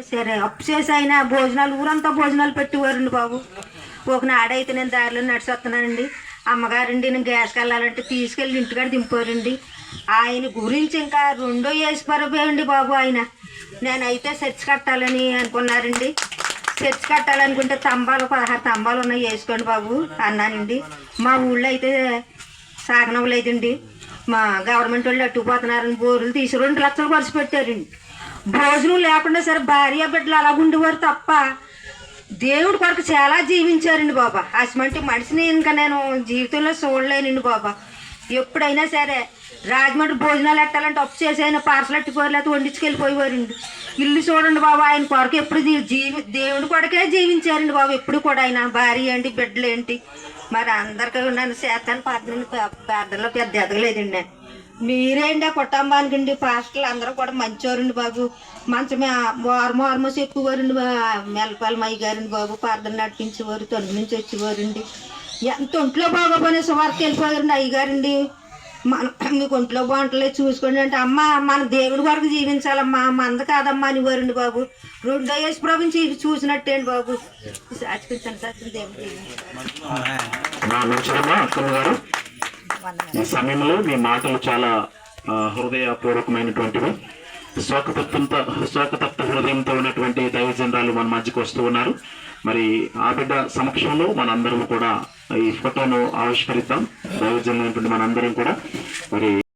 సరే అప్పు చేసి అయినా భోజనాలు ఊరంతా భోజనాలు పెట్టేవారండి బాబు. ఒకనాడైతే నేను దారిలో నడిచి వస్తున్నానండి, అమ్మగారండి నేను గ్యాస్కి వెళ్ళాలంటే తీసుకెళ్ళి ఇంటికాడ దింపారండి. ఆయన గురించి ఇంకా రెండో వేసి పరపోయండి బాబు. నేనైతే చర్చి కట్టాలని అనుకున్నారండి. చర్చి కట్టాలనుకుంటే 16 తంబాలు ఉన్నాయి, వేసుకోండి బాబు అన్నానండి. మా ఊళ్ళో అయితే సాగనవ్వలేదండి. మా గవర్నమెంట్ వాళ్ళు అట్టుకుపోతున్నారని బోర్లు తీసి 2 లక్షలు ఖర్చు పెట్టారండి. భోజనం లేకుండా సరే భార్య బిడ్డలు అలాగ ఉండేవారు తప్ప దేవుడి కొరకు చాలా జీవించారండి బాబా. అసమంటి మనిషిని ఇంకా నేను జీవితంలో చూడలేనండి బాబా. ఎప్పుడైనా సరే రాజమండ్రి భోజనాలు ఎట్టాలంటే అప్పు చేసి అయినా పార్సల్ ఎట్టుకోరు, లేకపోతే వండించుకెళ్ళిపోయేవారండి. ఇల్లు చూడండి బాబా, ఆయన కొరకు ఎప్పుడు దేవుడి కొరకే జీవించారండి బాబు. ఎప్పుడు కూడా ఆయన భార్య ఏంటి బిడ్డలు ఏంటి మరి అందరికీ నన్ను చేస్తాను ప్రార్థనలో పెద్ద ఎదగలేదండి. నేను మీరేంటి ఆ కుటుంబానికి అండి పాస్టర్లు అందరూ కూడా మంచివారండి బాబు. మంచమే వారమో చెప్పేవారండి. మెల్లపల్లి మయ్య గారండి బాబు ప్రార్థన నడిపించేవారు, తొండి నుంచి వచ్చేవారండి. ఎంత ఒంట్లో బాగోపోయినా సువార్తకి వెళ్ళిపోయారండి అయ్యగారండి. మీకు ఒంట్లో బాగుంటలేదు చూసుకోండి అంటే, అమ్మ మన దేవుడి వరకు జీవించాలమ్మా, మంద కాదమ్మా అనేవారండి బాబు. రెండో యేసు ప్రభుని చూసినట్టే అండి బాబు. ఈ సమయంలో మీ మాటలు చాలా హృదయపూర్వకమైనటువంటివి. శోకతప్త హృదయంతో ఉన్నటువంటి దైవజనరాలు మన మధ్యకు వస్తూ ఉన్నారు. మరి ఆ బిడ్డ సమక్షంలో మనందరం కూడా ఈ ఫోటోను ఆవిష్కరిద్దాం. దైవజనులైనటువంటి మనందరం కూడా మరి